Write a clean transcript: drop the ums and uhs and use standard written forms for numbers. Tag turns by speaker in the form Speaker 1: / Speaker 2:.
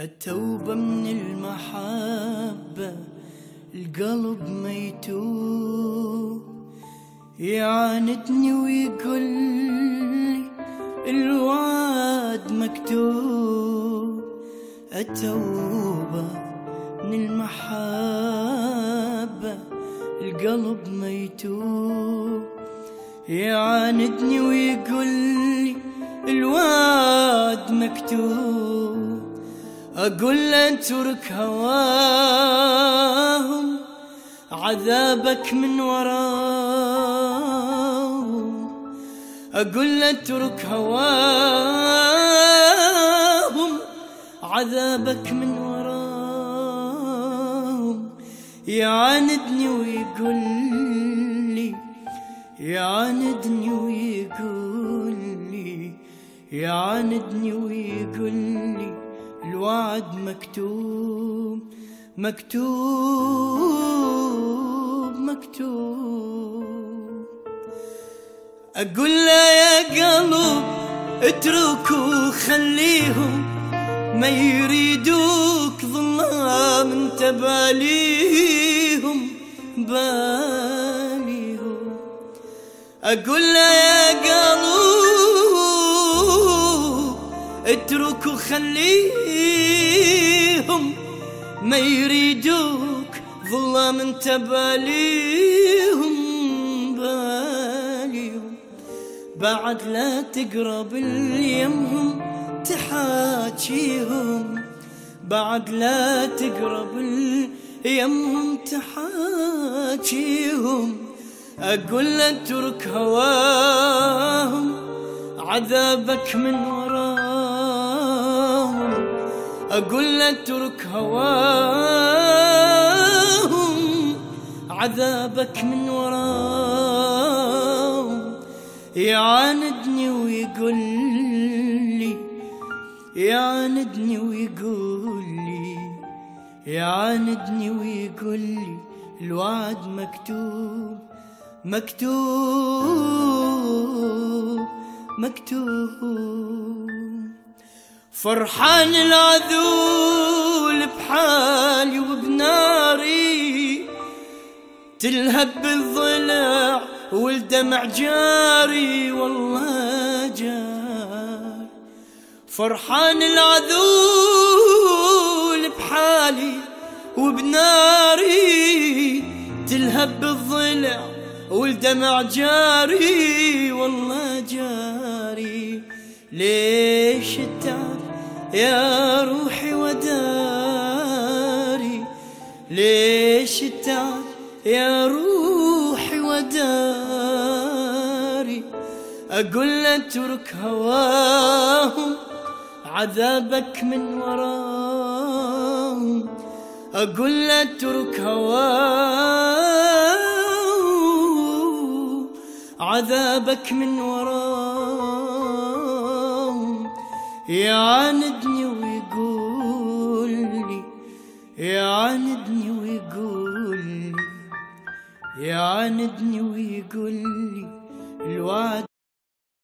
Speaker 1: التوبة من المحبة القلب ما يتوب، يعاندني ويقول لي الوعد مكتوب. التوبة من المحبة القلب ما يتوب، يعاندني ويقول لي الوعد مكتوب. أقول له اترك هواهم، عذابك من وراهم. أقول له اترك هواهم، عذابك من وراهم. يعاندني ويقول لي، يعاندني ويقول لي، يعاندني ويقول لي الوعد مكتوب مكتوب مكتوب. أقول له يا قلب اتركوا خليهم، ما يريدوك ظلام انت باليهم باليهم. أقول له يا قلب اتركوا خليهم، ما يريدوك ظلام انت باليهم باليهم. بعد لا تقرب اليمهم تحاجيهم، بعد لا تقرب اليمهم تحاجيهم. أقول له اترك هواهم، عذابك من وراهم. أقول له اترك هواهم، عذابك من وراهم. يعاندني ويقول لي، يعاندني ويقول لي، يعاندني ويقول لي الوعد مكتوب مكتوب مكتوب. فرحان العذول بحالي وبناري، تلهب بالضلع والدمع جاري والله جار. فرحان العذول بحالي وبناري، تلهب بالضلع والدمع جاري والله جاري. ليش التعب يا روحي وداري، ليش التعب يا روحي وداري. أقول له اترك هواهم، عذابك من وراهم. أقول له اترك هواهم، عذابك من وراهم. يعاندني ويقول لي، يعاندني ويقول لي، يعاندني ويقول لي الوعد